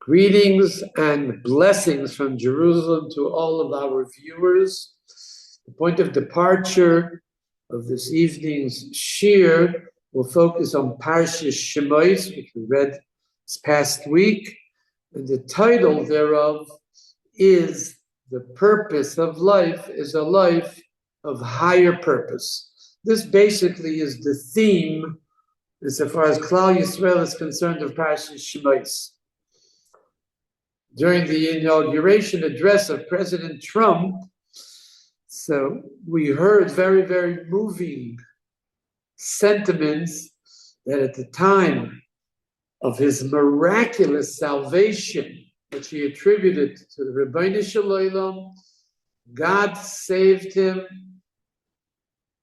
Greetings and blessings from Jerusalem to all of our viewers. The point of departure of this evening's shiur will focus on Parshas Shemos, which we read this past week, and the title thereof is "The Purpose of Life is a Life of Higher Purpose." This basically is the theme, as far as Klal Yisrael is concerned, of Parshas Shemos. During the inauguration address of President Trump, so we heard very, very moving sentiments that at the time of his miraculous salvation, which he attributed to the Ribbono Shel Olam, God saved him.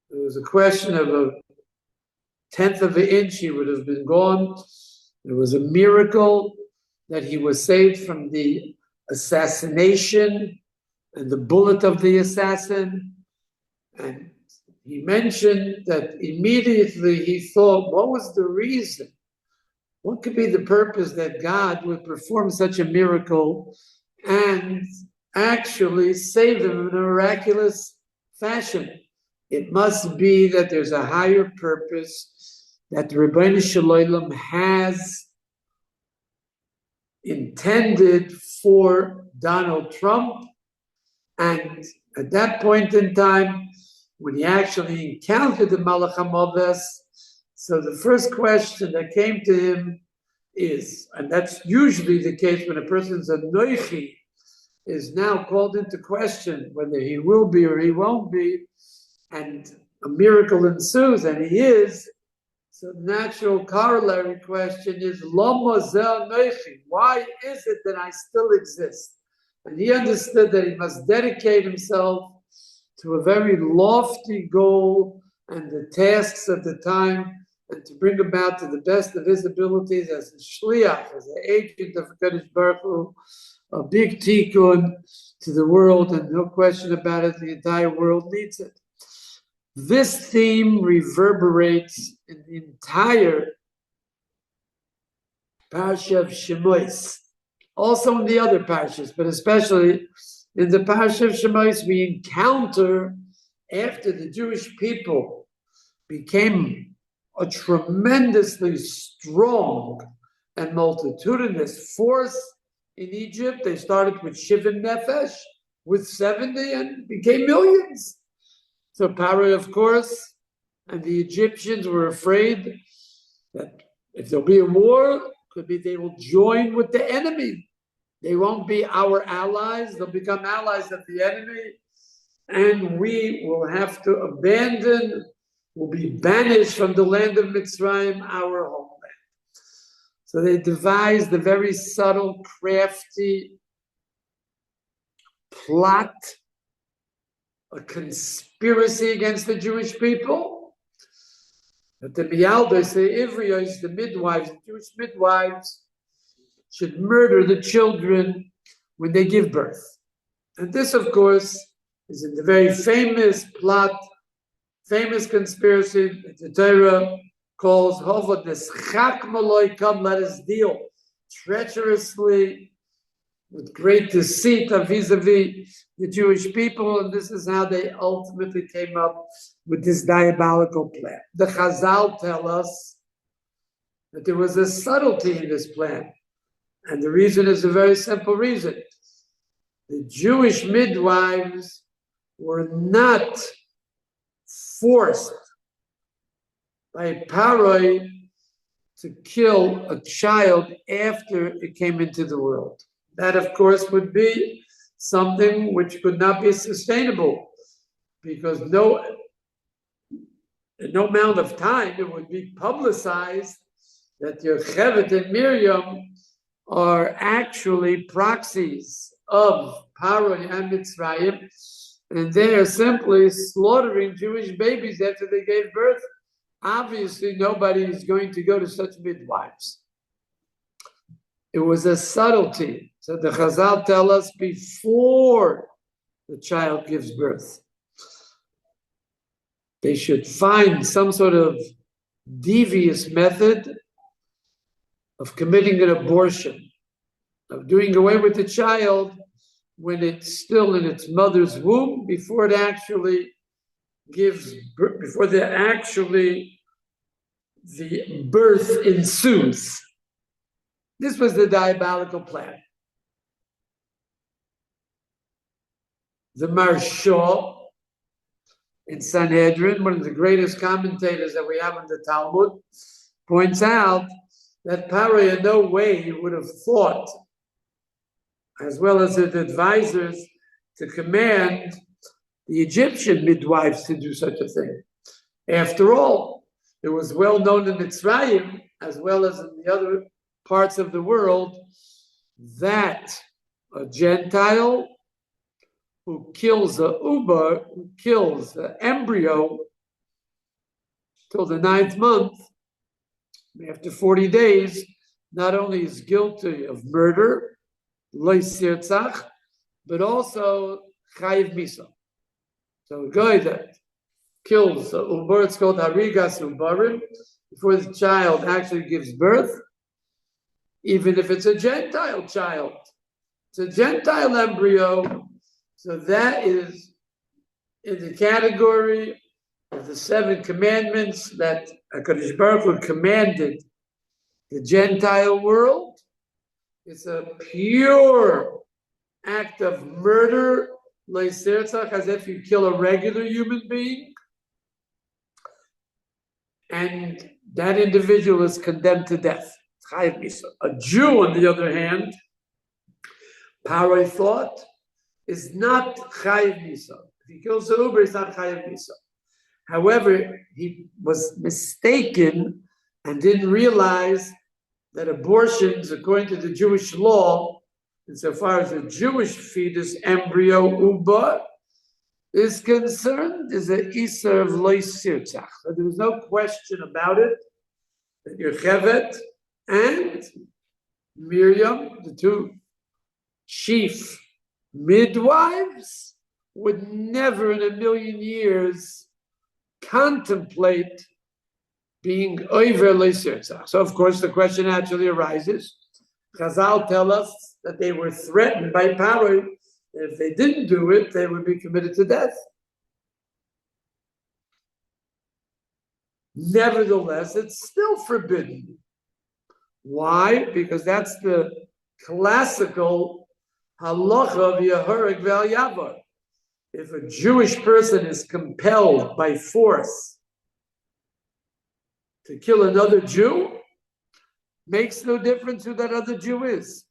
It was a question of a tenth of an inch, he would have been gone. It was a miracle that he was saved from the assassination and the bullet of the assassin. And he mentioned that immediately he thought, what was the reason? What could be the purpose that God would perform such a miracle and actually save him in a miraculous fashion? It must be that there's a higher purpose that the Ribbono Shel Olam has intended for Donald Trump. And at that point in time, when he actually encountered the Malach HaMoves, so the first question that came to him is, and that's usually the case when a person's a noichi, is now called into question whether he will be or he won't be, and a miracle ensues, and he is. So the natural corollary question is, Lama zeh noichi? Why is it that I still exist? And he understood that he must dedicate himself to a very lofty goal and the tasks of the time, and to bring about to the best of his abilities as a shliach, as an agent of HaKadosh Baruch Hu, a big tikkun to the world, and no question about it, the entire world needs it. This theme reverberates in the entire Parsha of Shemos, also in the other Parshas, but especially in the Parsha of Shemos, we encounter, after the Jewish people became a tremendously strong and multitudinous force in Egypt. They started with Shivim Nefesh, with 70, and became millions. So Pharaoh, of course, and the Egyptians were afraid that if there'll be a war, could be they will join with the enemy. They won't be our allies, they'll become allies of the enemy, and we will have to abandon, will be banished from the land of Mitzrayim, our homeland. So they devised a very subtle, crafty plot, a conspiracy against the Jewish people. That the Bialdos, the Ivriyos, the midwives, the Jewish midwives, should murder the children when they give birth. And this, of course, is in the very famous plot, famous conspiracy that the Torah calls Hovod Neschak Maloi Kam, let us deal treacherously with great deceit vis-a-vis the Jewish people, and this is how they ultimately came up with this diabolical plan. The Chazal tell us that there was a subtlety in this plan, and the reason is a very simple reason. The Jewish midwives were not forced by Paroi to kill a child after it came into the world. That, of course, would be something which could not be sustainable, because no amount of time it would be publicized that Yocheved and Miriam are actually proxies of Paroi and Mitzrayim, and they are simply slaughtering Jewish babies after they gave birth. Obviously, nobody is going to go to such midwives. It was a subtlety. So the Chazal tell us before the child gives birth, they should find some sort of devious method of committing an abortion. of doing away with the child when it's still in its mother's womb, before the birth ensues. This was the diabolical plan. The Maharsha in Sanhedrin, one of the greatest commentators that we have in the Talmud, points out that Paro in no way would have thought, as well as his advisors, to command the Egyptian midwives to do such a thing. After all, it was well known in Mitzrayim, as well as in the other parts of the world, that a Gentile who kills the uber, who kills the embryo till the 9th month, after 40 days, not only is guilty of murder, loy sirtzach, but also chayiv misa. So a guy that kills the uber, it's called harigas ubarim, before the child actually gives birth, even if it's a Gentile child. It's a Gentile embryo, so that is in the category of the 7 commandments that HaKadosh Baruch Hu commanded the Gentile world. It's a pure act of murder, as if you kill a regular human being. And that individual is condemned to death. A Jew, on the other hand, Paro thought, is not chayiv misa. If he kills the uber, he's not chayiv misa. However, he was mistaken and didn't realize that abortions, according to the Jewish law, insofar as a Jewish fetus, embryo, uba, is concerned, is an iser of loy sirtzach. So there was no question about it that Yocheved and Miriam, the 2 chief midwives, would never in a million years contemplate being over loy sirtzach. So of course the question naturally arises. Chazal tell us that they were threatened by Paro. If they didn't do it, they would be committed to death. Nevertheless, it's still forbidden. Why? Because that's the classical halacha of Yehorig ve'al yavar. If a Jewish person is compelled by force to kill another Jew, makes no difference who that other Jew is.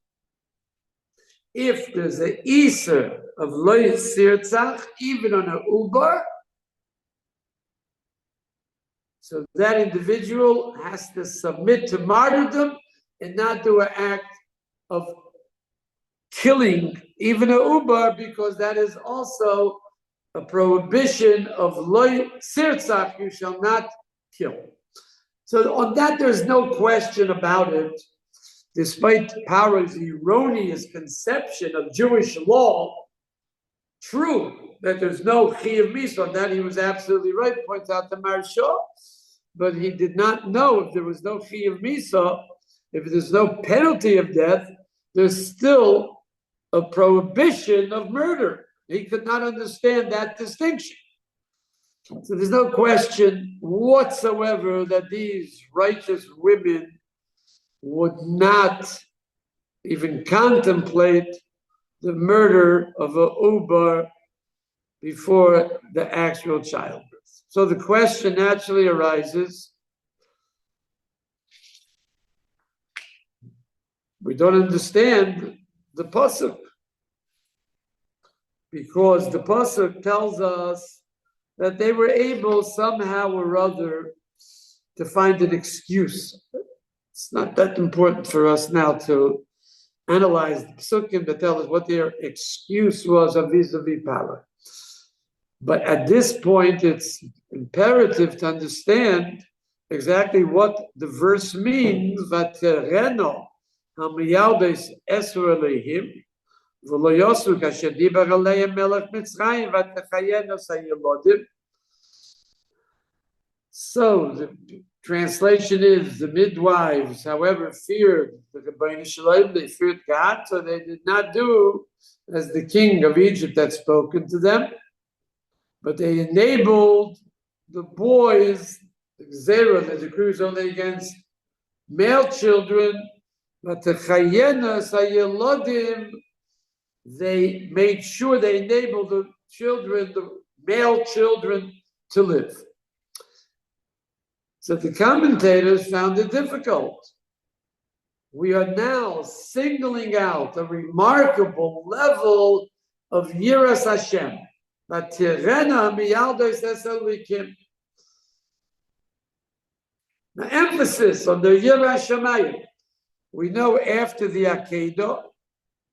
If there's an iser of loy sirtzach, even on an ubar, so that individual has to submit to martyrdom and not do an act of killing even an ubar, because that is also a prohibition of loy sirtzach, you shall not kill. So on that, there's no question about it. Despite Paro's erroneous conception of Jewish law, true that there's no chiyuv misa, on that he was absolutely right, points out the Maharsha, but he did not know if there was no chiyuv misa, if there's no penalty of death, there's still a prohibition of murder. He could not understand that distinction. So there's no question whatsoever that these righteous women would not even contemplate the murder of a ubar before the actual childbirth. So the question naturally arises, we don't understand the pasuk, because the pasuk tells us that they were able somehow or other to find an excuse. It's not that important for us now to analyze the psukim to tell us what their excuse was vis-a-vis Paro. But at this point, it's imperative to understand exactly what the verse means. Vatereno hamiyaldes esur elehim v'lo yosu kasher dibar aleim melech Mitzrayim vatechayenu sayilodim. So the translation is the midwives, however, feared the Rebbeinu Shalom, they feared God, so they did not do as the king of Egypt had spoken to them, but they enabled the boys, the Gzera, the decree was only against male children, but the Chayenas, Hayelodim, they made sure they enabled the children, the male children, to live. So the commentators found it difficult. We are now singling out a remarkable level of Yiras Hashem. The emphasis on the Yiras Shamayim. We know after the Akedah,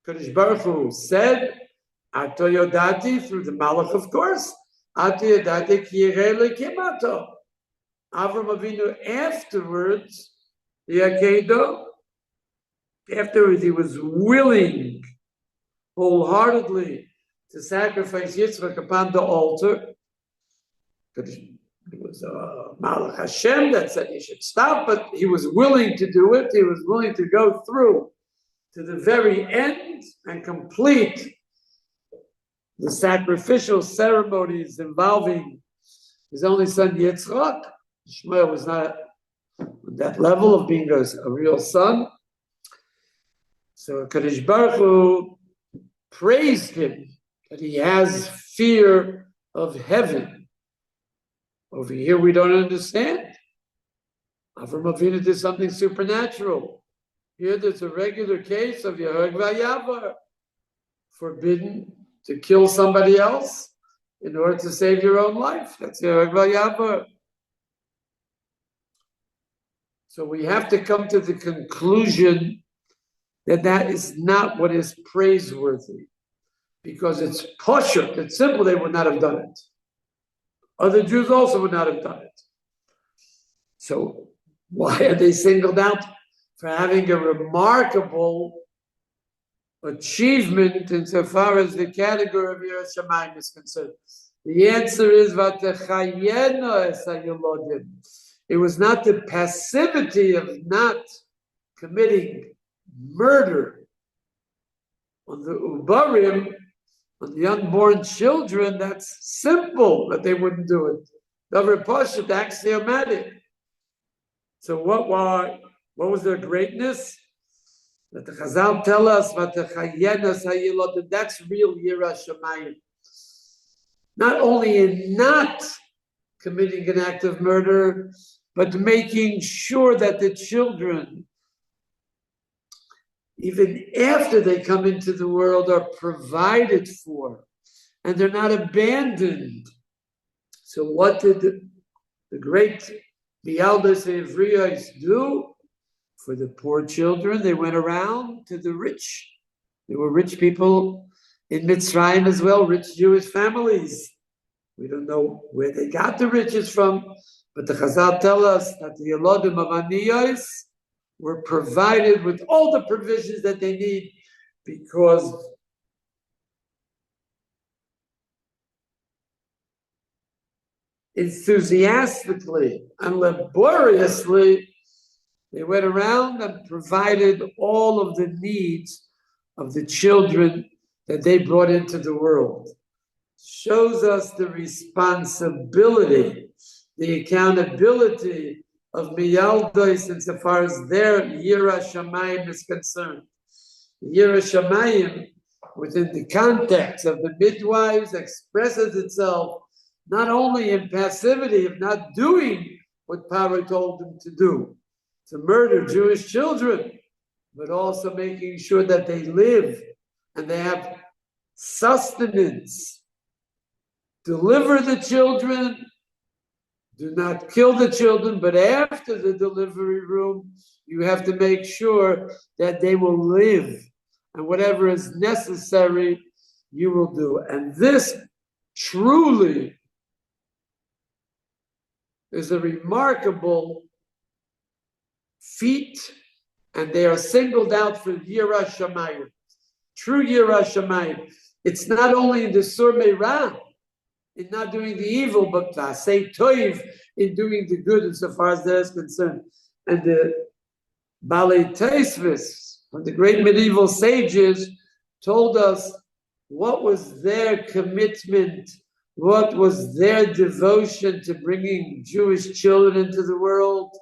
Kadosh Baruch Hu said, Ato Yodati, through the Malach, of course, Ato Yodati Kirei Lekimato. Avram Avinu, afterwards, the Akedah, afterwards he was willing wholeheartedly to sacrifice Yitzchak upon the altar. It was Malach Hashem that said he should stop, but he was willing to do it. He was willing to go through to the very end and complete the sacrificial ceremonies involving his only son Yitzchak. Shmuel was not at that level of being a real son. So Kadosh Baruch Hu praised him that he has fear of heaven. Over here we don't understand. Avram Avinu did something supernatural. Here there's a regular case of Yehog Vayavar, forbidden to kill somebody else in order to save your own life. That's Yehog Vayavar. So we have to come to the conclusion that that is not what is praiseworthy, because it's poshut, it's simple, they would not have done it. Other Jews also would not have done it. So why are they singled out for having a remarkable achievement insofar as the category of Yiras Shamayim is concerned? The answer is Vatechayena es hayelodim. It was not the passivity of not committing murder on the Ubarim, on the unborn children. That's simple, that they wouldn't do it. Davar Pashat, axiomatic. So what was their greatness? That the Chazal tell us, that's real Yiras Shamayim. Not only in not committing an act of murder, but making sure that the children, even after they come into the world, are provided for, and they're not abandoned. So what did the great Bialdas Evriyos do for the poor children? They went around to the rich. There were rich people in Mitzrayim as well, rich Jewish families. We don't know where they got the riches from, but the Chazal tell us that the Yelodim of Aniyos were provided with all the provisions that they need, because enthusiastically and laboriously they went around and provided all of the needs of the children that they brought into the world. Shows us the responsibility, the accountability of Miyaldos insofar as their Yiras Shamayim is concerned. Yiras Shamayim, within the context of the midwives, expresses itself not only in passivity of not doing what Paro told them to do, to murder Jewish children, but also making sure that they live and they have sustenance. Deliver the children, do not kill the children, but after the delivery room, you have to make sure that they will live, and whatever is necessary, you will do. And this truly is a remarkable feat, and they are singled out for Yiras Shamayim, true Yiras Shamayim. It's not only in the Sur Meirah, in not doing the evil, but say toiv in doing the good insofar as that is concerned. And the Balei Teisvis, from the great medieval sages, told us what was their commitment, what was their devotion to bringing Jewish children into the world.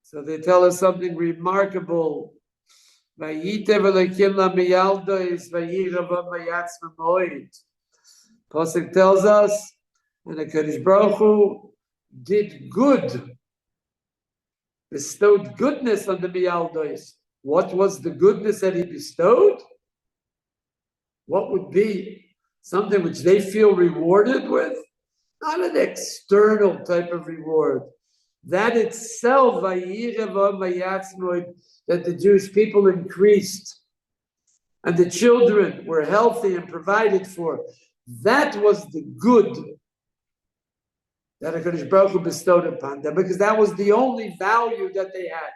So they tell us something remarkable. Pasuk tells us, and the Kadosh Baruch Hu did good, bestowed goodness on the Miyaldois. What was the goodness that he bestowed? What would be something which they feel rewarded with? Not an external type of reward. That itself, that the Jewish people increased and the children were healthy and provided for. That was the good that HaKadosh Baruch Hu bestowed upon them, because that was the only value that they had.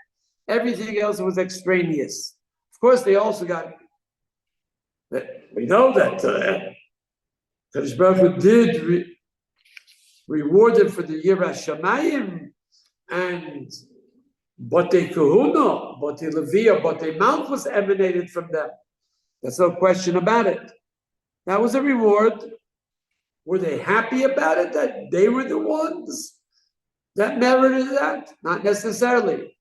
Everything else was extraneous. Of course, they also got, we know that HaKadosh Baruch Hu did reward them for the Yirah Shamayim and Botei Kahuna, Botei Levia, Botei Malchus emanated from them. There's no question about it. That was a reward. Were they happy about it, that they were the ones that merited that? Not necessarily.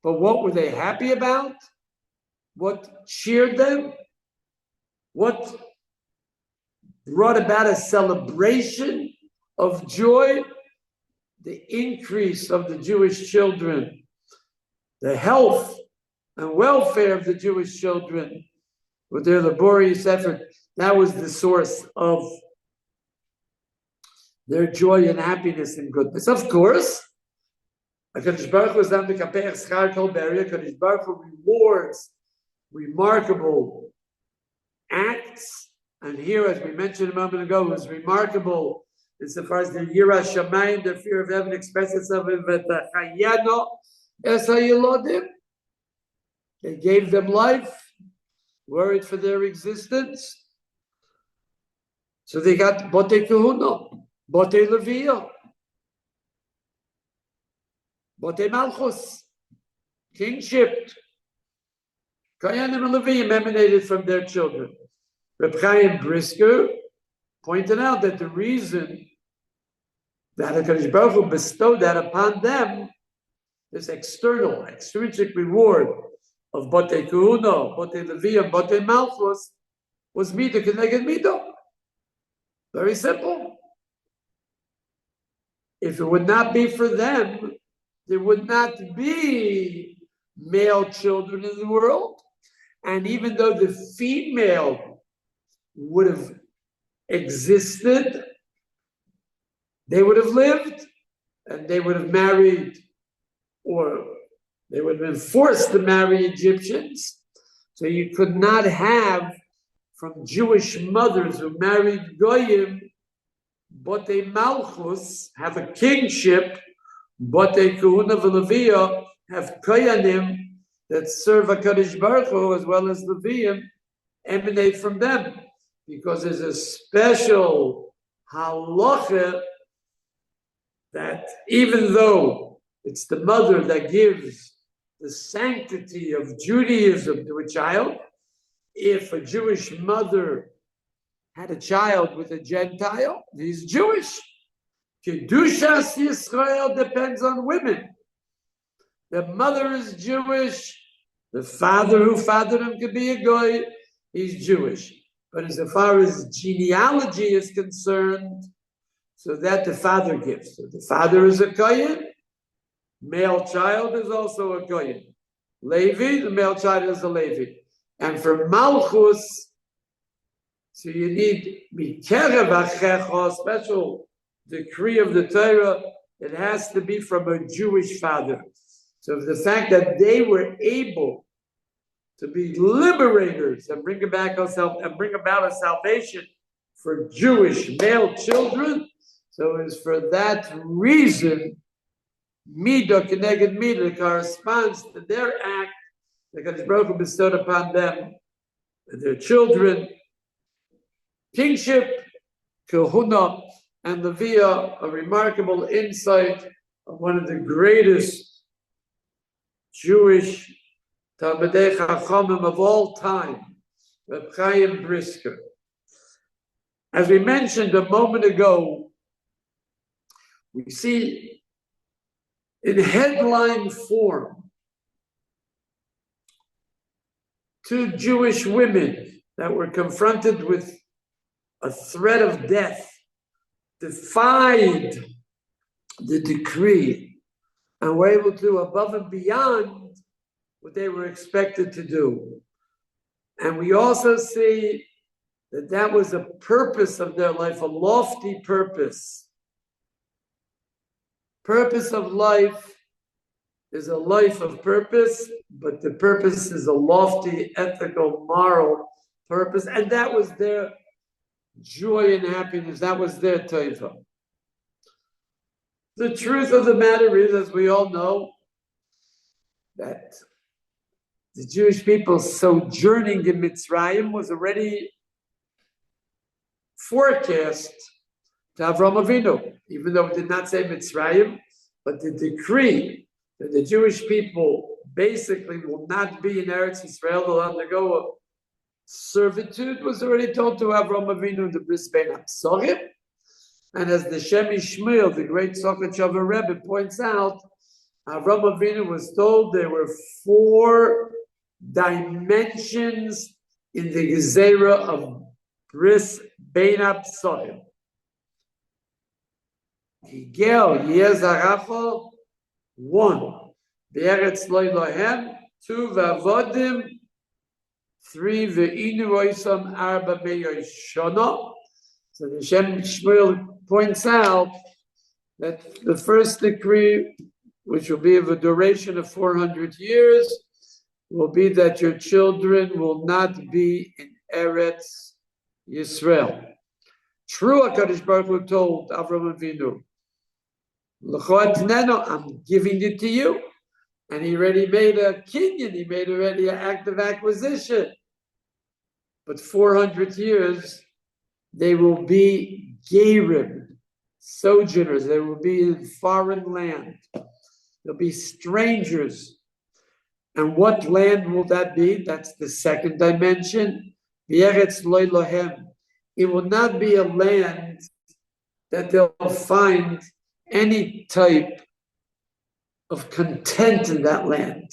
But what were they happy about? What cheered them? What brought about a celebration of joy? The increase of the Jewish children, the health and welfare of the Jewish children with their laborious effort. That was the source of their joy and happiness and goodness. Of course, HaKadosh Baruch Hu is not mekapeach schar kol beria. HaKadosh Baruch Hu rewards remarkable acts. And here, as we mentioned a moment ago, was remarkable insofar as the Yirah Shamayim, the fear of heaven, expressed itself in V'tachayano es hayilodim. They gave them life, worried for their existence. So they got Botei Kahuna, Botei Levia, Botei Malchus, kingship. Kayanim and Leviim emanated from their children. Reb Chaim Brisker pointed out that the reason that HaKadosh Baruch Hu bestowed that upon them, this external, extrinsic reward of Botei Kahuna, Botei Levia, Botei Malchus, was Midah Keneged Midah. Very simple. If it would not be for them, there would not be male children in the world. And even though the female would have existed, they would have lived and they would have married, or they would have been forced to marry Egyptians. So you could not have from Jewish mothers who married Goyim, Botei Malchus, have a kingship, Botei Kahuna V'Levia, have Koyanim that serve HaKadosh Baruch Hu as well as Leviim, emanate from them. Because there's a special halacha that even though it's the mother that gives the sanctity of Judaism to a child, if a Jewish mother had a child with a Gentile, he's Jewish. Kedushas Yisrael depends on women. The mother is Jewish. The father who fathered him could be a goy. He's Jewish. But as far as genealogy is concerned, so that the father gives. So the father is a kohen. Male child is also a kohen. Levi, the male child is a Levi. And for Malchus, so you need Mikerev Achecha, special decree of the Torah. It has to be from a Jewish father. So the fact that they were able to be liberators and bring about a salvation for Jewish male children, so it is for that reason, Midah Keneged Midah corresponds to their act that God Baruch Hu bestowed upon them and their children, kingship, Kahuna and Leviah, a remarkable insight of one of the greatest Jewish Talmidei Chachamim of all time, Reb Chaim Brisker. As we mentioned a moment ago, we see in headline form two Jewish women that were confronted with a threat of death, defied the decree, and were able to do above and beyond what they were expected to do. And we also see that that was a purpose of their life, a lofty purpose. Purpose of life is a life of purpose, but the purpose is a lofty, ethical, moral purpose, and that was their joy and happiness. That was their taiva. The truth of the matter is, as we all know, that the Jewish people sojourning in Mitzrayim was already forecast to Avram Avinu, even though it did not say Mitzrayim, but the decree that the Jewish people basically will not be in Eretz Yisrael, they'll undergo a servitude, was already told to Avram Avinu in the Bris Bein HaPsachim. And as the Shemi Shmuel, the great Sochachover Rebbe, points out, Avram Avinu was told there were 4 dimensions in the Gezerah of Bris Bein HaPsachim. Higel Yezaracho, 1. Be'eretz lo lohem, 2. V'avodim, 3. Ve'inu oisam arba me'yoy shana. So the Shem Shmuel points out that the first decree, which will be of a duration of 400 years, will be that your children will not be in Eretz Yisrael. True, HaKadosh Baruch Hu told Avram Avinu, I'm giving it to you. And he already made a kinyan, he made already an act of acquisition. But 400 years, they will be Gerim, sojourners. They will be in foreign land. They'll be strangers. And what land will that be? That's the second dimension. V'eretz lo lohem. It will not be a land that they'll find any type of content in that land.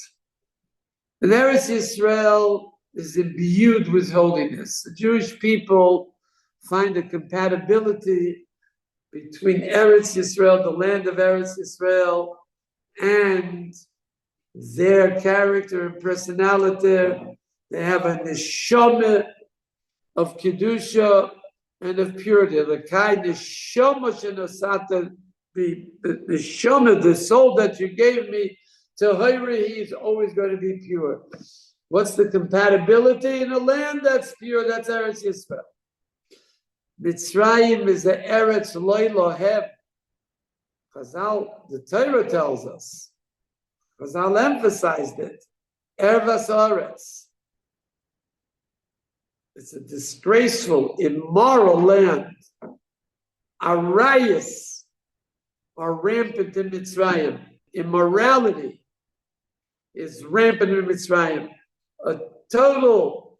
And Eretz Yisrael is imbued with holiness. The Jewish people find a compatibility between Eretz Yisrael, the land of Eretz Yisrael, and their character and personality. They have a neshama of kedusha and of purity. The kind neshama shenosata, the neshama, the soul that you gave me, to Hayri, he is always going to be pure. What's the compatibility in a land that's pure? That's Eretz Yisrael. Mitzrayim is the Eretz Lo Lohem. Chazal, the Torah tells us. Chazal emphasized it. Ervas Eretz. It's a disgraceful, immoral land. Arayas are rampant in Mitzrayim. Immorality is rampant in Mitzrayim. A total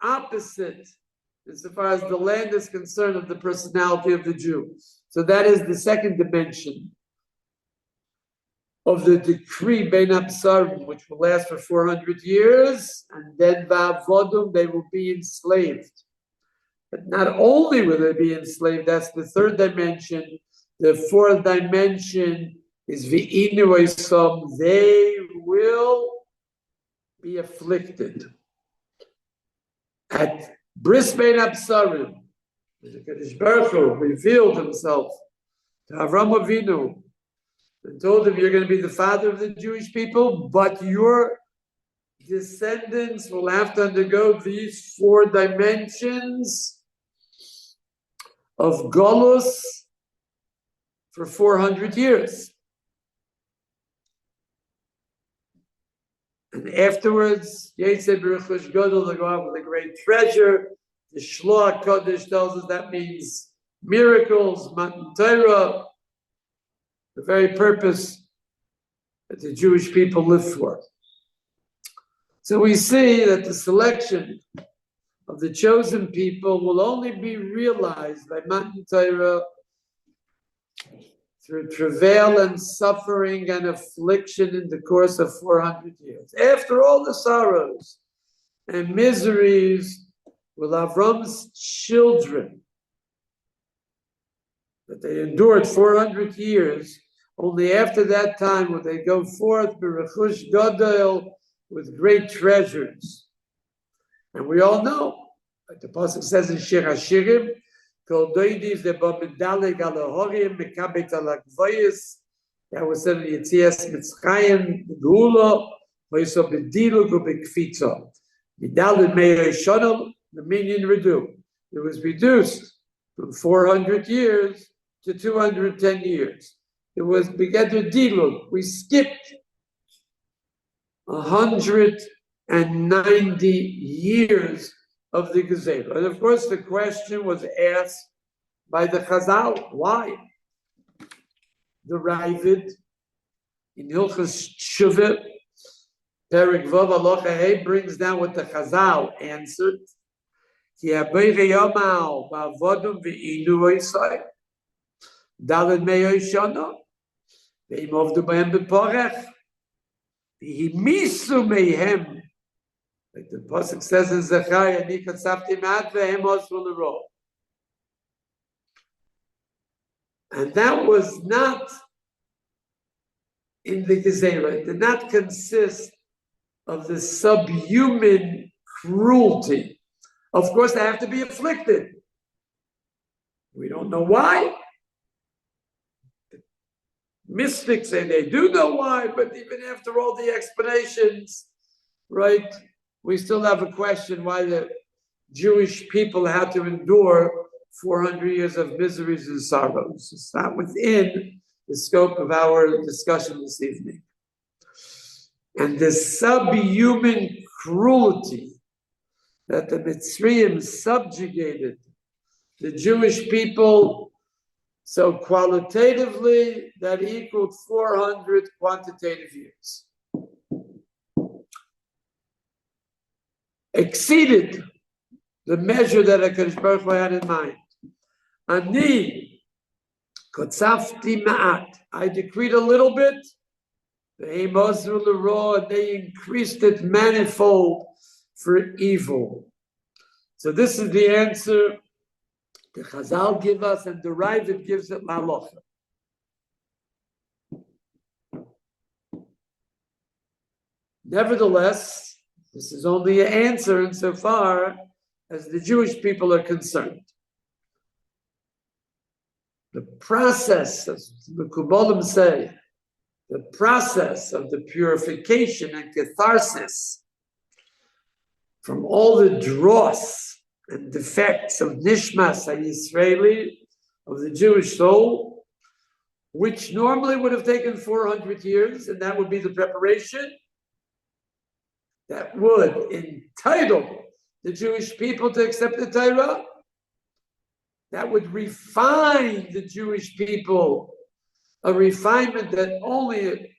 opposite insofar as the land is concerned of the personality of the Jew. So that is the second dimension of the decree Bein HaPsarim, which will last for 400 years, and then Va'avodum, they will be enslaved. But not only will they be enslaved, that's the third dimension. The fourth dimension is V'inu Oisam, they will be afflicted. At Bris Bein HaPsarim, the Kadosh Baruch Hu revealed himself to Avram Avinu and told him, you're going to be the father of the Jewish people, but your descendants will have to undergo these 4 dimensions of Golus for 400 years. And afterwards, Yetzer B'Rechush Gadol, they go out with a great treasure, The Shloah Kodesh tells us that means miracles, Matan Torah, the very purpose that the Jewish people live for. So we see that the selection of the chosen people will only be realized by Matan Torah through travail and suffering and affliction in the course of 400 years. After all the sorrows and miseries will Avram's children that they endured 400 years, only after that time will they go forth b'rechush gadol with great treasures. And we all know, like the pasuk says in Shiur Hashirim, kol doidiv zebamidale galahorim mekabet alakvayis. That was said in Yetzias Mitzrayim, Geula, v'yiso b'dilu gubekfitzo. Midalid meir shonel, the minyan redu. It was reduced from 400 years to 210 years. It was began to dilug. We skipped 190 years of the Gezerah. And of course, the question was asked by the Chazal, why? The Ravid in Hilchos Shuvah, Perek Vav Halacha Hey, brings down what the Chazal answered. Ki habei yamal ba'avodum ve'inu oisai daled me'oy shana ve'im ovdu b'hem b'porech v'himisu me'hem, like the pasuk says in Zechariah, Ani katzavti ma'at ve'hem osru l'ro. And that was not in the Gezerah. It did not consist of the subhuman cruelty. Of course, they have to be afflicted. We don't know why. The mystics say they do know why, but even after all the explanations, right, we still have a question why the Jewish people had to endure 400 years of miseries and sorrows. It's not within the scope of our discussion this evening. And the subhuman cruelty that the Mitzrayim subjugated the Jewish people so qualitatively that equaled 400 quantitative years. Exceeded the measure that HaKadosh Baruch Hu had in mind. Ani kotzafti ma'at, I decreed a little bit, and they increased it manifold for evil. So this is the answer the Chazal give us, and the Ravid gives it La'alocha. Nevertheless, this is only an answer insofar as the Jewish people are concerned. The process, as the Kabbalim say, the process of the purification and catharsis from all the dross and defects of Nishmas HaYisraeli, of the Jewish soul, which normally would have taken 400 years, and that would be the preparation that would entitle the Jewish people to accept the Torah, that would refine the Jewish people, a refinement that only,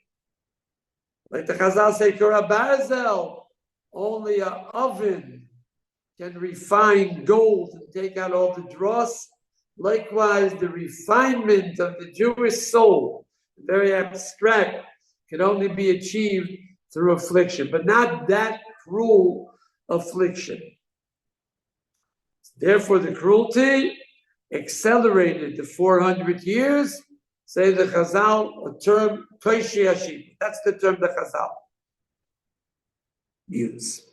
like the Chazal say, Korah Barzel, only an oven can refine gold and take out all the dross. Likewise, the refinement of the Jewish soul, very abstract, can only be achieved through affliction, but not that cruel affliction. Therefore, the cruelty accelerated the 400 years, say the Chazal, a term, Toishi Hashim. That's the term the Chazal use.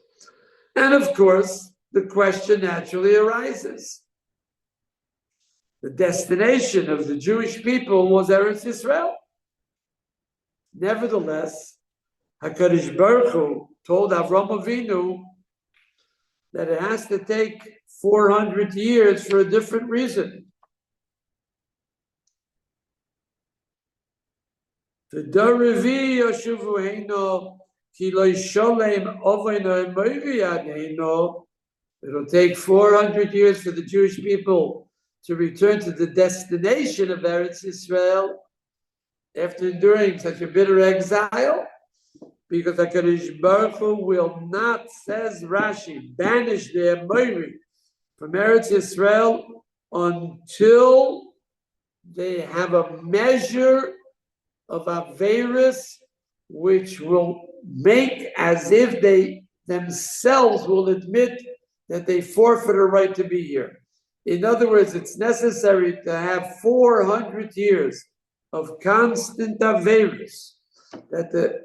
And of course, the question naturally arises. The destination of the Jewish people was Eretz Yisrael. Nevertheless, HaKadosh Baruch Hu told Avram Avinu that it has to take 400 years for a different reason. The Daravi Yoshuvu Heino Ki Lo Sholem Oveino Moiri Heino It'll take 400 years for the Jewish people to return to the destination of Eretz Israel after enduring such a bitter exile, because HaKadosh Baruch Hu will not, says Rashi, banish the Amori from Eretz Israel until they have a measure of Averis which will make as if they themselves will admit that they forfeit a right to be here. In other words, it's necessary to have 400 years of constant Averis that the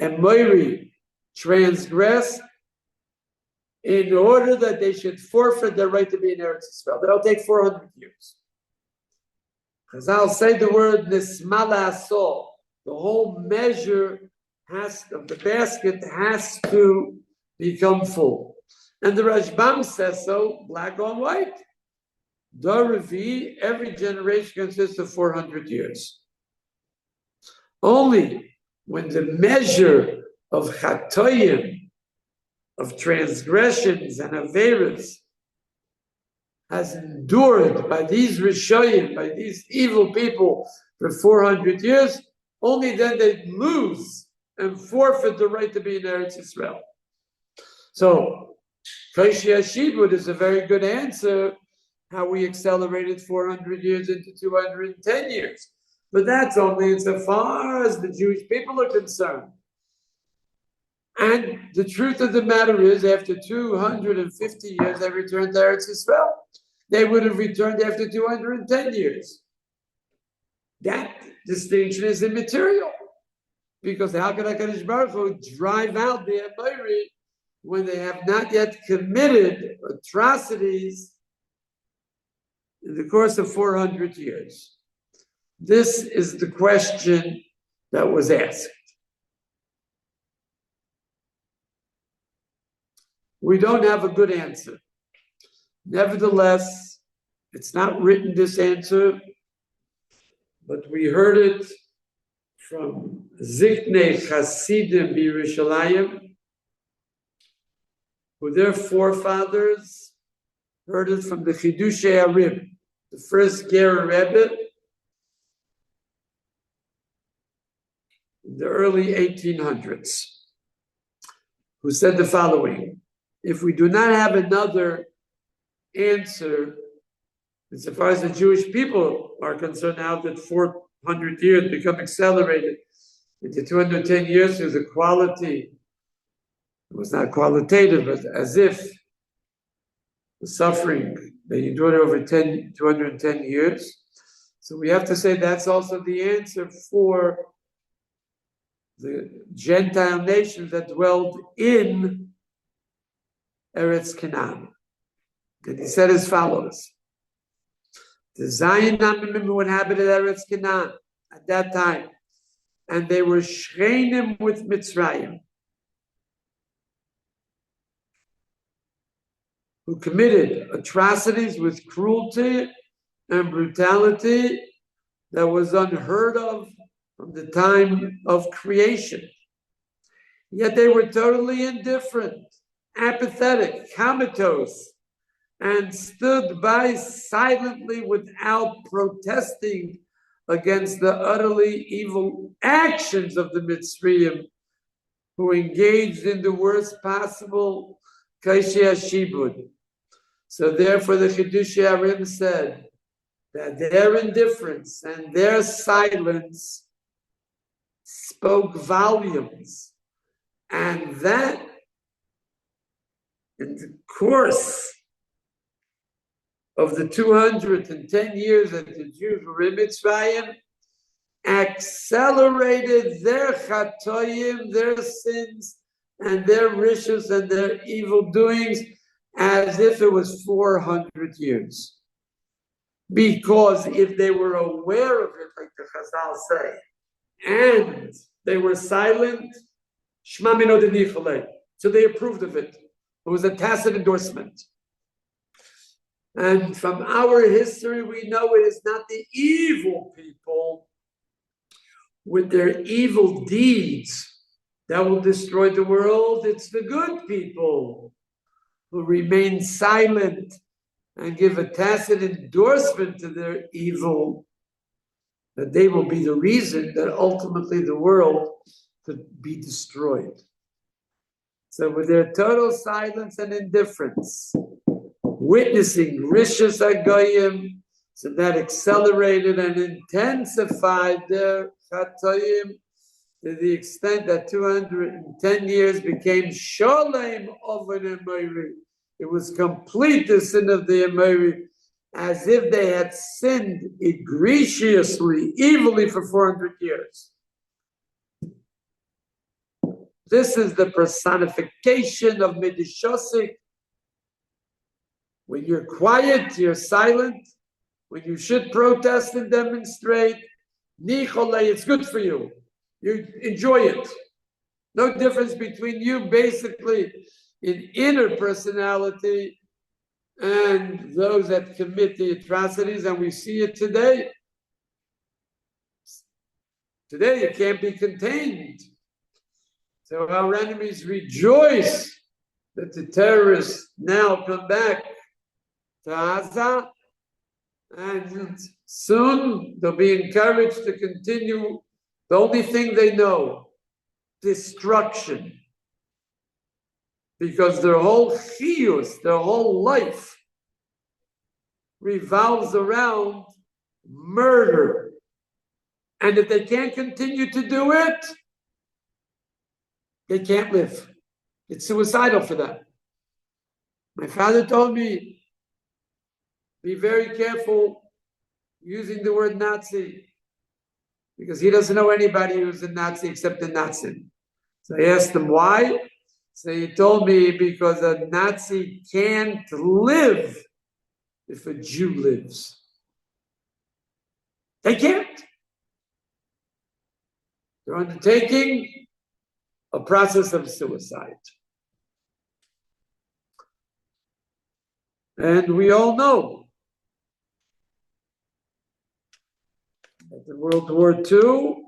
Amori transgress in order that they should forfeit their right to be in Eretz Israel. That'll take 400 years. Chazal say the word nismala asol. The whole measure of the basket has to become full. And the Rashbam says so, black on white. Doravi, every generation consists of 400 years. Only when the measure of chatoyim, of transgressions and averas, has endured by these Rishoyim, by these evil people for 400 years, only then they lose and forfeit the right to be in Eretz Israel. So, Kaishi Ashibud is a very good answer how we accelerated 400 years into 210 years. But that's only insofar as the Jewish people are concerned. And the truth of the matter is, after 250 years, they returned to Eretz Israel. They would have returned after 210 years. That distinction is immaterial. Because how can HaKadosh Baruch Hu drive out the Amori when they have not yet committed atrocities in the course of 400 years? This is the question that was asked. We don't have a good answer. Nevertheless, it's not written, this answer, but we heard it from Ziknei Chasidim B'Yerushalayim, who their forefathers heard it from the Chidushei Arim, the first Ger Rebbe, in the early 1800s, who said the following: if we do not have another answer, as far as the Jewish people are concerned, now that 400 years become accelerated into 210 years, there's a quality, it was not qualitative, but as if the suffering they endured over 210 years. So we have to say that's also the answer for the Gentile nations that dwelled in Eretz Canaan. And he said as follows: the Zionam who inhabited Eretz Canaan at that time, and they were shreinim with Mitzrayim, who committed atrocities with cruelty and brutality that was unheard of from the time of creation. Yet they were totally indifferent, apathetic, comatose, and stood by silently without protesting against the utterly evil actions of the Mitzrayim, who engaged in the worst possible Kaishi Ashibud. So therefore the Chidushei Arim said that their indifference and their silence spoke volumes, and that in the course of the 210 years that the Jews were in Mitzrayim, accelerated their chatoyim, their sins, and their rishus and their evil doings as if it was 400 years. Because if they were aware of it, like the Chazal say, and they were silent, Shma Mino D'Nichalei, so they approved of it. It was a tacit endorsement. And from our history, we know it is not the evil people with their evil deeds that will destroy the world. It's the good people who remain silent and give a tacit endorsement to their evil, that they will be the reason that ultimately the world could be destroyed. So with their total silence and indifference, witnessing Rishus HaGoyim, so that accelerated and intensified their Chatoyim to the extent that 210 years became Sholem of an Emori. It was complete, the sin of the Emori, as if they had sinned egregiously, evilly for 400 years. This is the personification of Midishosik. When you're quiet, you're silent. When you should protest and demonstrate, Nichole, it's good for you. You enjoy it. No difference between you basically in inner personality and those that commit the atrocities, and we see it today. Today it can't be contained. So our enemies rejoice that the terrorists now come back to Gaza, and soon they'll be encouraged to continue the only thing they know, destruction. Because their whole chiyus, their whole life revolves around murder. And if they can't continue to do it, they can't live. It's suicidal for them. My father told me, be very careful using the word Nazi, because he doesn't know anybody who's a Nazi except a Nazi. So I asked him why. So he told me, because a Nazi can't live if a Jew lives. They can't. They're undertaking a process of suicide. And we all know that in World War II,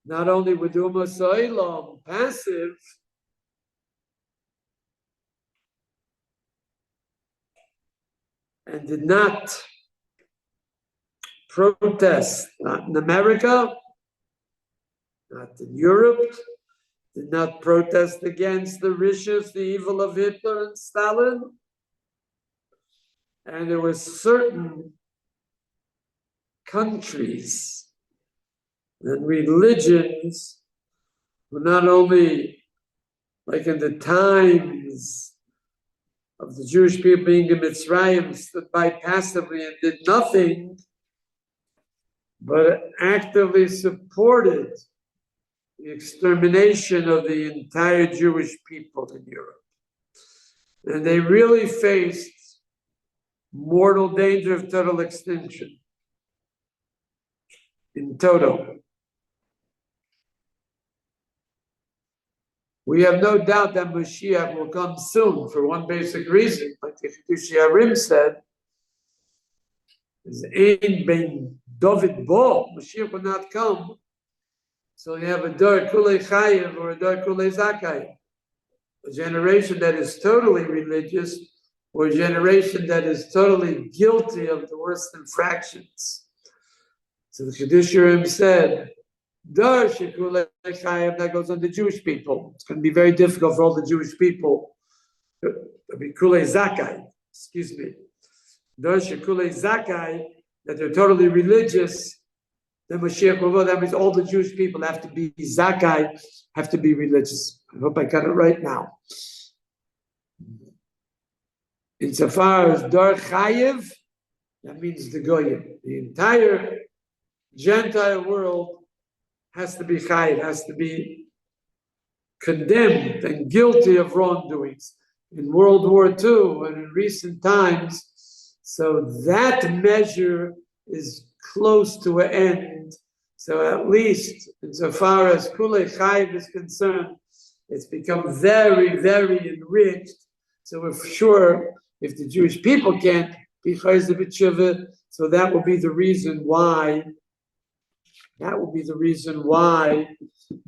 not only were the Ummah Ha'olam passive, and did not protest, not in America, not in Europe, did not protest against the rishus, the evil of Hitler and Stalin. And there were certain countries and religions who not only, like in the times of the Jewish people being in Mitzrayim, stood by passively and did nothing, but actively supported the extermination of the entire Jewish people in Europe. And they really faced mortal danger of total extinction in toto. We have no doubt that Mashiach will come soon for one basic reason. Like the Shiurim said, is Ein Ben David Bo. Mashiach will not come. So you have a Dor Kulei Chayev or a Dor Kulei Zakai. A generation that is totally religious, or a generation that is totally guilty of the worst infractions. So the Shiurim said, Dar Shekulei Chayev, that goes on the Jewish people. It's going to be very difficult for all the Jewish people to be Kulei Zakai, excuse me. Dar Shekulei Zakai, that they're totally religious. Then Mashiach will go, that means all the Jewish people have to be Zakai, have to be religious. I hope I got it right now. Insofar as Dar Chayev, that means the Goyim. The entire Gentile world has to be Chayev, has to be condemned and guilty of wrongdoings. In World War II and in recent times, so that measure is close to an end. So at least insofar as Kulei Chayev is concerned, it's become very, very enriched. So we're sure if the Jewish people can't be Chayzer B'tshuva, so that will be the reason why. That will be the reason why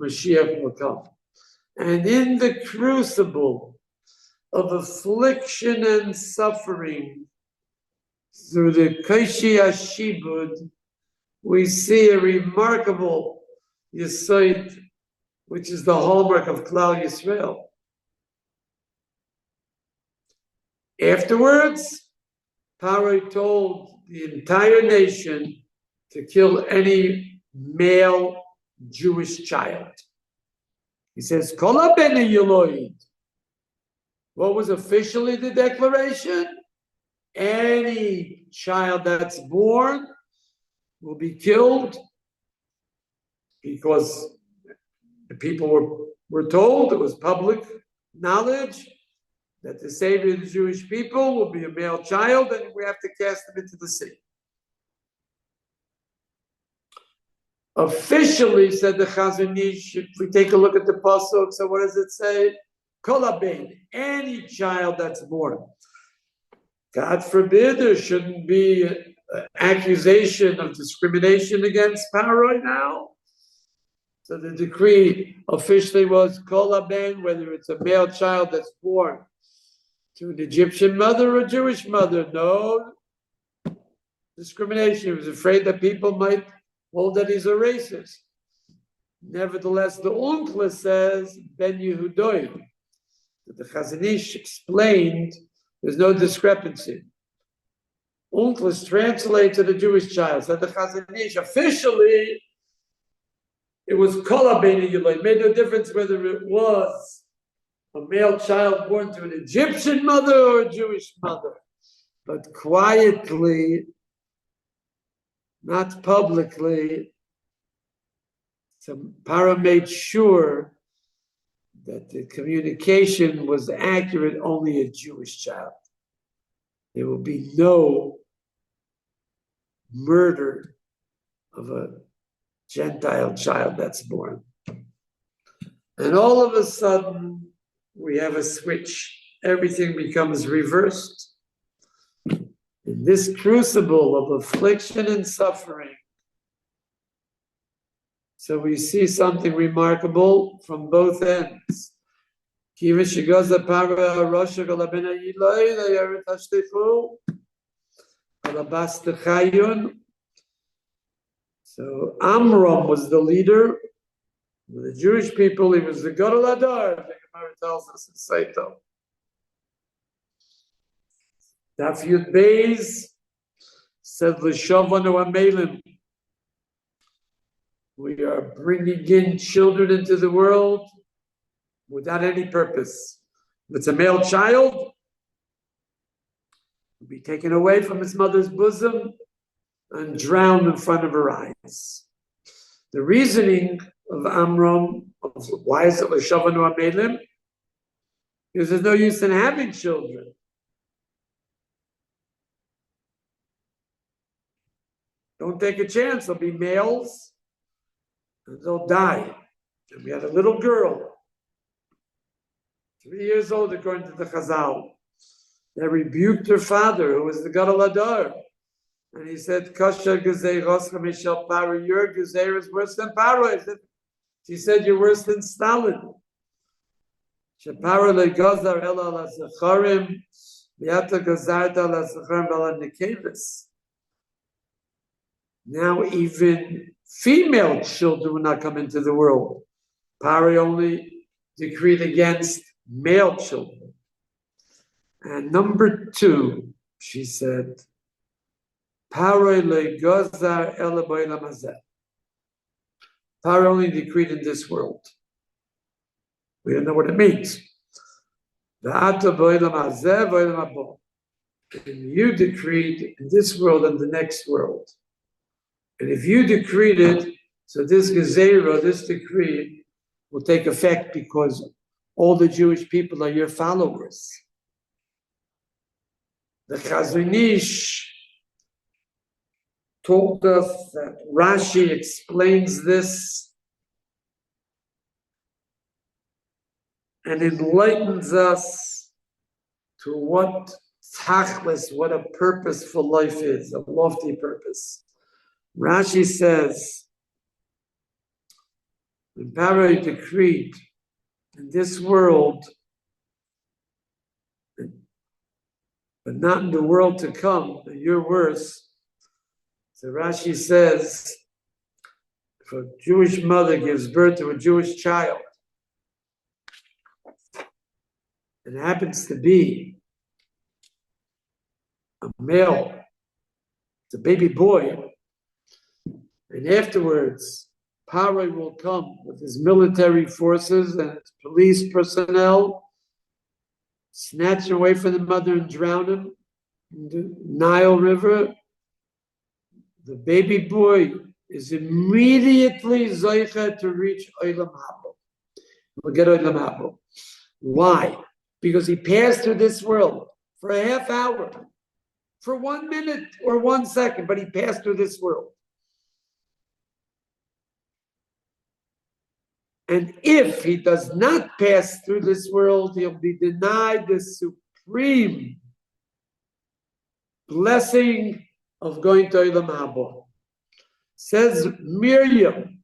Mashiach will come. And in the crucible of affliction and suffering, through the Kaishi Ashibud, we see a remarkable Yesod, which is the hallmark of Klal Yisrael. Afterwards, Paro told the entire nation to kill any male Jewish child. He says, Kola bene Yeloid. What was officially the declaration? Any child that's born will be killed, because the people were told, it was public knowledge, that the Savior of the Jewish people will be a male child, and we have to cast him into the sea. Officially, said the Chazon Ish, if we take a look at the pasuk, so what does it say? Kol habein, any child that's born. God forbid there shouldn't be an accusation of discrimination against Paro now. So the decree officially was Kol habein, whether it's a male child that's born to an Egyptian mother or a Jewish mother, no discrimination. He was afraid that people might hold that he's a racist. Nevertheless, the Unkla says, Ben Yehudoi, that the Chazon Ish explained there's no discrepancy. Unkla translates to the Jewish child, said the Chazon Ish, officially, it was Kol habein Yeloi. It made no difference whether it was a male child born to an Egyptian mother or a Jewish mother. But quietly, not publicly, Paro made sure that the communication was accurate, only a Jewish child. There will be no murder of a Gentile child that's born. And all of a sudden, we have a switch. Everything becomes reversed. In this crucible of affliction and suffering, so we see something remarkable from both ends. So Amram was the leader of the Jewish people. He was the Gadol Hador, the Gemara tells us in Saito. Daf Yud Beis said, L'shavanu Amelim. We are bringing in children into the world without any purpose. If it's a male child, will be taken away from his mother's bosom and drowned in front of her eyes. The reasoning of Amram, of why is it L'shavanu Amelim? Because there's no use in having children. Don't take a chance. There'll be males, and they'll die. And we had a little girl, 3 years old, according to the Chazal, that rebuked her father, who was the Gadol Hador. And he said, Kasha Gezei Roscha Mishal Paro, your Gezei is worse than Paro. She said, you're worse than Stalin. Sheparo legazar ela la zacharim, viata gazarta la zacharim bala nekevis. Now even female children will not come into the world. Paro only decreed against male children. And number 2, she said, Paro legazar ela ba'olam hazeh. Paro only decreed in this world. We don't know what it means. And you decreed in this world and the next world. And if you decreed it, so this gezerah, this decree, will take effect because all the Jewish people are your followers. The Chazon Ish told us that Rashi explains this and enlightens us to what tachlis, what a purposeful life is, a lofty purpose. Rashi says, when Paro decreed in this world, but not in the world to come, you're worse. So Rashi says, if a Jewish mother gives birth to a Jewish child, it happens to be a male, it's a baby boy, and afterwards, Paro will come with his military forces and his police personnel, snatch him away from the mother and drown him in the Nile River. The baby boy is immediately Zoicha to reach Olam Haba. We'll get Olam Haba. Why? Because he passed through this world for a half hour, for 1 minute or 1 second, but he passed through this world. And if he does not pass through this world, he'll be denied the supreme blessing of going to Olam Haba. Says Miriam,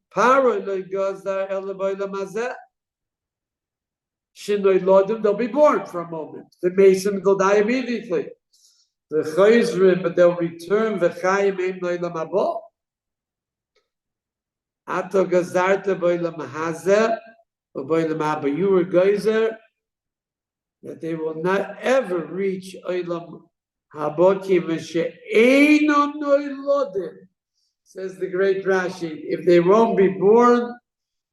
they'll be born for a moment. The Mason will die immediately. The Chayzrim, but they'll return. The Chayim Eim Olam Haba. Ato Gazarta Boilam Hazeh, or Boilam Haba. You were geyser that they will not ever reach Olam Haba. Says the great Rashi, if they won't be born,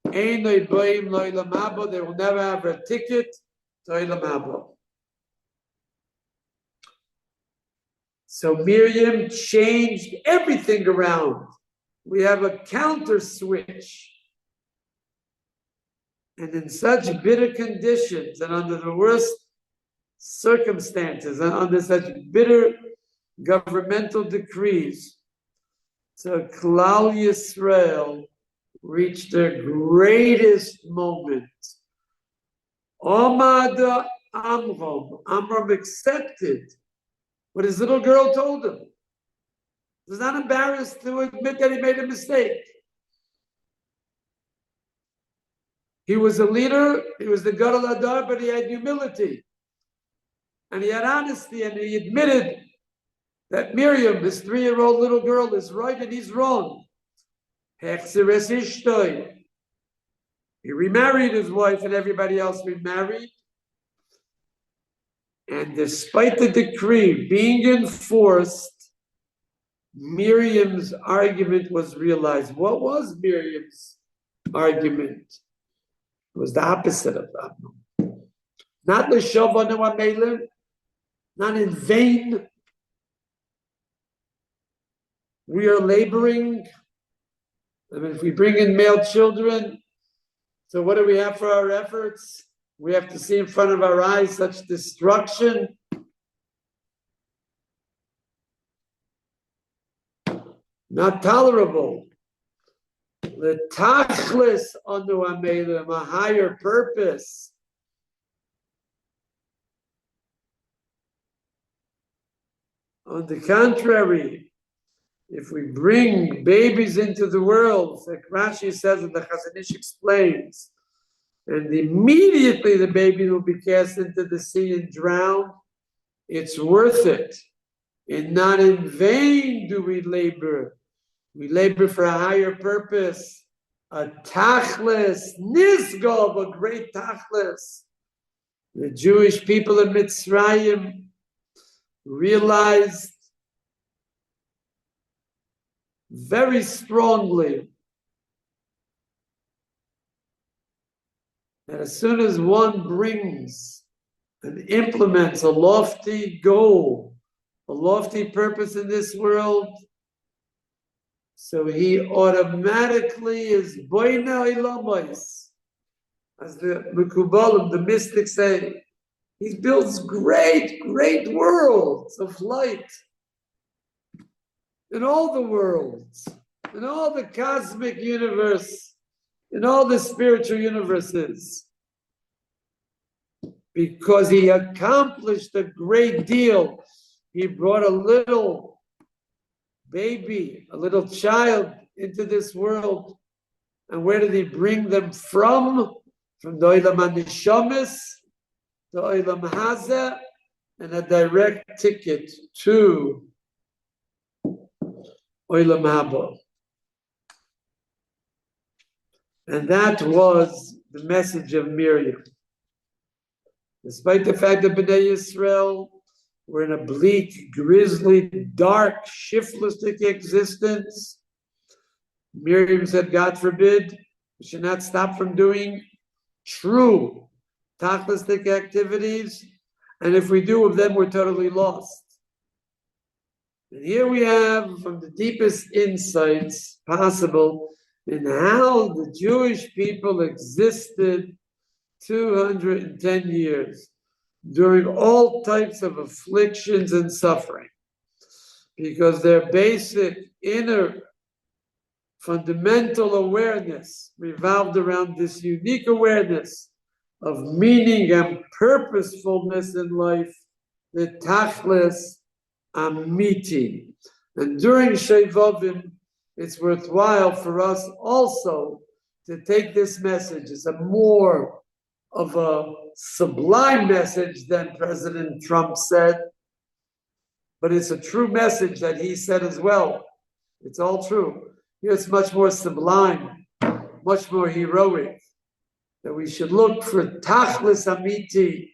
they will never have a ticket to Olam Haba. So Miriam changed everything around. We have a counter switch. And in such bitter conditions and under the worst circumstances and under such bitter governmental decrees, so Klal Yisrael reached their greatest moment. Amad Amram accepted what his little girl told him. He was not embarrassed to admit that he made a mistake. He was a leader, he was the Gadol Hadar, but he had humility. And he had honesty, and he admitted that Miriam, his 3-year-old little girl, is right and he's wrong. He remarried his wife and everybody else remarried. And despite the decree being enforced, Miriam's argument was realized. What was Miriam's argument? It was the opposite of that. Not l'shavanu ha'melim, not in vain. We are laboring. I mean, if we bring in male children, so what do we have for our efforts? We have to see in front of our eyes such destruction. Not tolerable. The tachlis anu ha'melim, a higher purpose. On the contrary, if we bring babies into the world, like Rashi says and the Chazon Ish explains, and immediately the baby will be cast into the sea and drowned, it's worth it. And not in vain do we labor. We labor for a higher purpose, a tachlis, nisgov, a great tachlis. The Jewish people in Mitzrayim realized very strongly that as soon as one brings and implements a lofty goal, a lofty purpose in this world, so he automatically is boina ilamois. As the Mekubalim, the mystics say, he builds great, great worlds of light in all the worlds, in all the cosmic universe, in all the spiritual universes, because he accomplished a great deal. He brought a little baby, a little child into this world. And where did he bring them from? from the Olam HaNeshamas to Olam Hazeh, and a direct ticket to Olam Haba. And that was the message of Miriam. Despite the fact that Bnei Yisrael were in a bleak, grisly, dark, shiftlesstic existence, Miriam said, God forbid, we should not stop from doing true, tachlistic activities, and if we do of them, we're totally lost. And here we have from the deepest insights possible in how the Jewish people existed 210 years during all types of afflictions and suffering, because their basic inner fundamental awareness revolved around this unique awareness of meaning and purposefulness in life, the tachlis amiti. And during Shevavim, it's worthwhile for us also to take this message as a more of a sublime message than President Trump said, but it's a true message that he said as well. It's all true. Here it's much more sublime, much more heroic, that we should look for tachlis amiti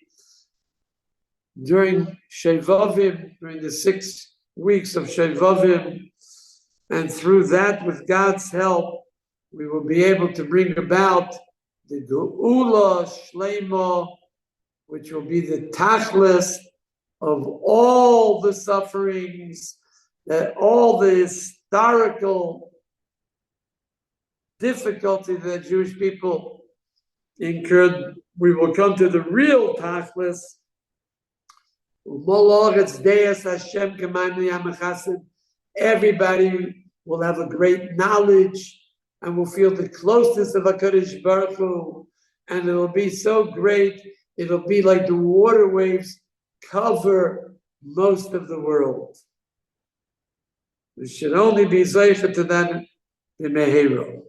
during Shevavim, during the 6 weeks of Shevavim, and through that, with God's help, we will be able to bring about the Geula Shlema, which will be the tachlis of all the sufferings, that all the historical difficulty that Jewish people incurred. We will come to the real tachlis. Everybody will have a great knowledge and will feel the closeness of HaKadosh Baruch Hu, and it'll be so great, it'll be like the water waves cover most of the world. We should only be zeicher to that in Mehero.